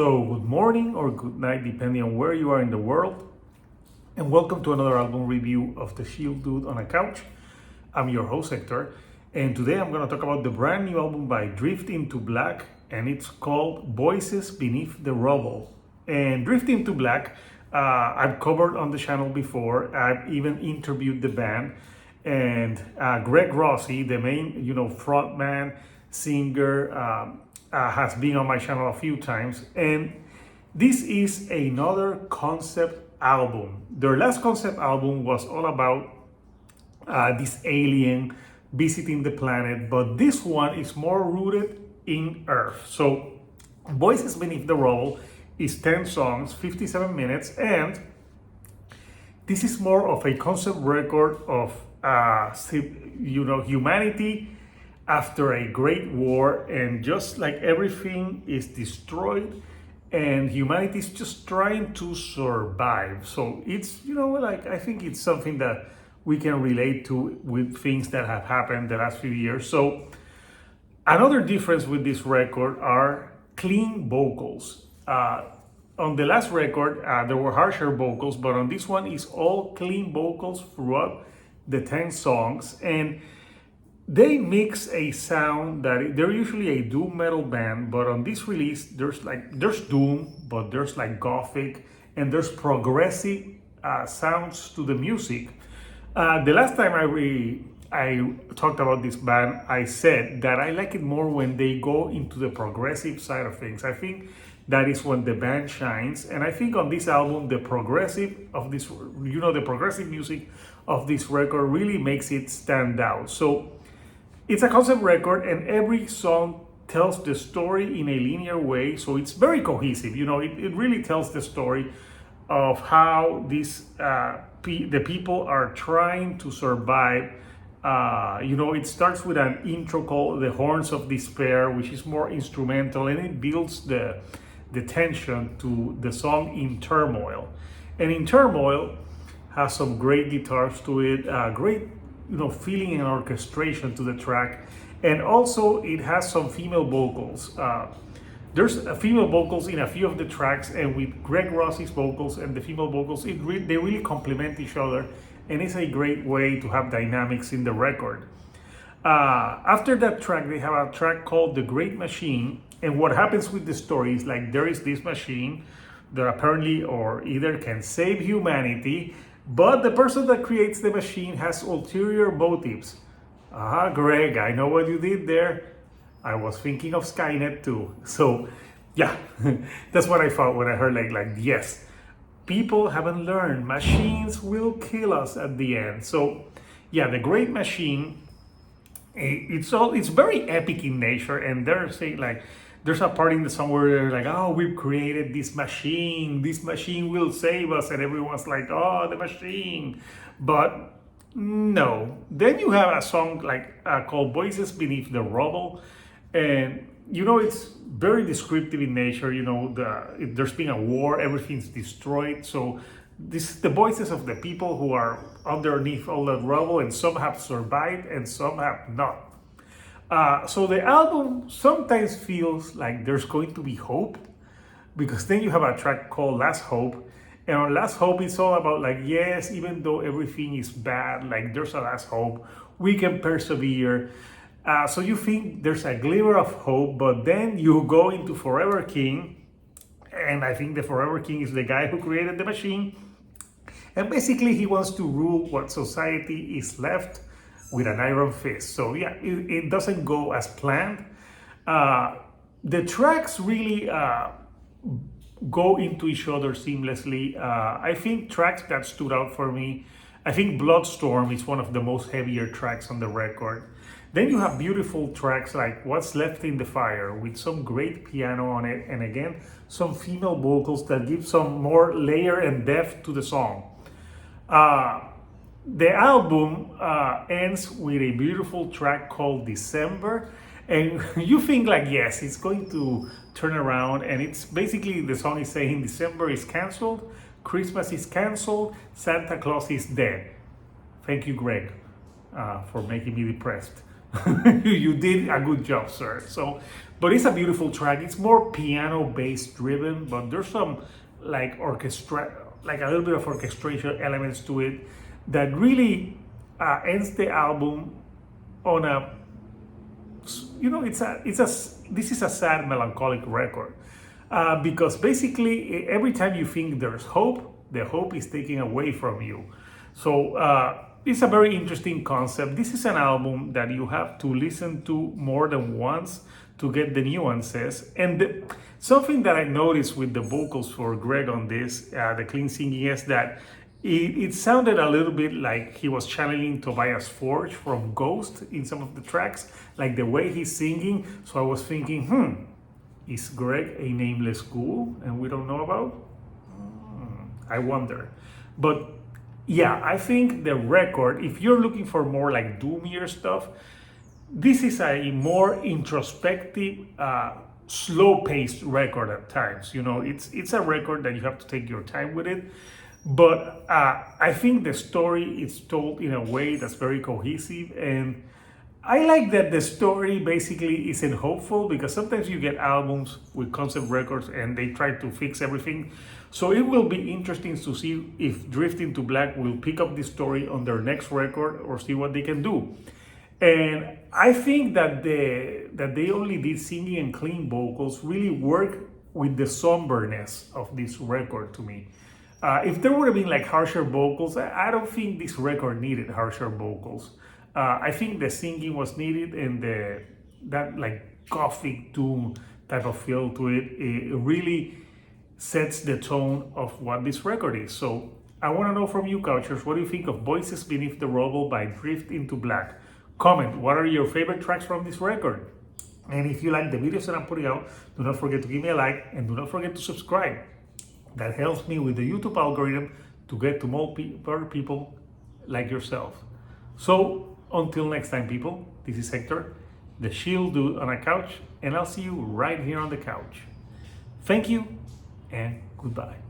So, good morning or good night, depending on where you are in the world, and welcome to another album review of The Shield Dude on a Couch. I'm your host, Hector, and today I'm going to talk about the brand new album by Drift Into Black, and it's called Voices Beneath the Rubble. And Drift Into Black, I've covered on the channel before. I've even interviewed the band, and Greg Rossi, the main, frontman, singer, has been on my channel a few times, and this is another concept album. Their last concept album was all about this alien visiting the planet, but this one is more rooted in Earth. So Voices Beneath the Rubble is 10 songs, 57 minutes, and this is more of a concept record of humanity after a great war, and just like everything is destroyed and humanity is just trying to survive. So it's, I think it's something that we can relate to with things that have happened the last few years. So another difference with this record are clean vocals. On the last record, there were harsher vocals, but on this one is all clean vocals throughout the 10 songs. And they mix a sound that they're usually a doom metal band, but on this release there's doom, but there's like gothic and there's progressive sounds to the music. The last time I talked about this band, I said that I like it more when they go into the progressive side of things. I think that is when the band shines, and I think on this album the progressive music of this record really makes it stand out. So it's a concept record, and every song tells the story in a linear way, so it's very cohesive. It really tells the story of how the people are trying to survive. It starts with an intro called The Horns of Despair, which is more instrumental, and it builds the tension to the song In Turmoil. And In Turmoil has some great guitars to it, great feeling and orchestration to the track, and also it has some female vocals. There's female vocals in a few of the tracks, and with Greg Rossi's vocals and the female vocals, they really complement each other, and it's a great way to have dynamics in the record. After that track, they have a track called The Great Machine, and what happens with the story is like there is this machine that apparently or either can save humanity, but the person that creates the machine has ulterior motives. Greg, I know what you did there. I was thinking of Skynet too. So, yeah, that's what I thought when I heard yes, people haven't learned. Machines will kill us at the end. So, yeah, The Great Machine, it's very epic in nature, and they're saying there's a part in the song where they're like, oh, we've created this machine will save us, and everyone's like, oh, the machine. But no. Then you have a song called Voices Beneath the Rubble, and it's very descriptive in nature. There's been a war, everything's destroyed, so this is the voices of the people who are underneath all that rubble, and some have survived and some have not. So the album sometimes feels like there's going to be hope, because then you have a track called Last Hope, and on Last Hope it's all about yes, even though everything is bad, there's a last hope, we can persevere. So you think there's a glimmer of hope, but then you go into Forever King, and I think the Forever King is the guy who created the machine, and basically he wants to rule what society is left with an iron fist. So yeah, it doesn't go as planned. The tracks really go into each other seamlessly. I think tracks that stood out for me, I think Bloodstorm is one of the most heavier tracks on the record. Then you have beautiful tracks like What's Left in the Fire, with some great piano on it, and again, some female vocals that give some more layer and depth to the song. The album ends with a beautiful track called December, and you think yes, it's going to turn around, and it's basically, the song is saying December is canceled, Christmas is canceled, Santa Claus is dead. Thank you, Greg, for making me depressed. You did a good job, sir. So, but it's a beautiful track. It's more piano bass driven, but there's some like like a little bit of orchestration elements to it that really ends the album on a, this is a sad, melancholic record because basically every time you think there's hope, the hope is taken away from you. So it's a very interesting concept. This is an album that you have to listen to more than once to get the nuances. And something that I noticed with the vocals for Greg on this, the clean singing, is that it sounded a little bit like he was channeling Tobias Forge from Ghost in some of the tracks, like the way he's singing. So I was thinking, is Greg a nameless ghoul and we don't know about? I wonder. But yeah, I think the record, if you're looking for more like doomier stuff, this is a more introspective, slow-paced record at times. It's a record that you have to take your time with it. But I think the story is told in a way that's very cohesive, and I like that the story basically isn't hopeful, because sometimes you get albums with concept records and they try to fix everything. So it will be interesting to see if Drifting to Black will pick up this story on their next record or see what they can do. And I think that they only did singing and clean vocals really work with the somberness of this record to me. If there would have been like harsher vocals, I don't think this record needed harsher vocals. I think the singing was needed, and that like gothic doom type of feel to it, it really sets the tone of what this record is. So I want to know from you, Couchers, what do you think of Voices Beneath the Rubble by Drift into Black? Comment, what are your favorite tracks from this record? And if you like the videos that I'm putting out, do not forget to give me a like, and do not forget to subscribe. That helps me with the YouTube algorithm to get to more people like yourself. So until next time, people, this is Hector, the Shield Dude on a couch, and I'll see you right here on the couch. Thank you and goodbye.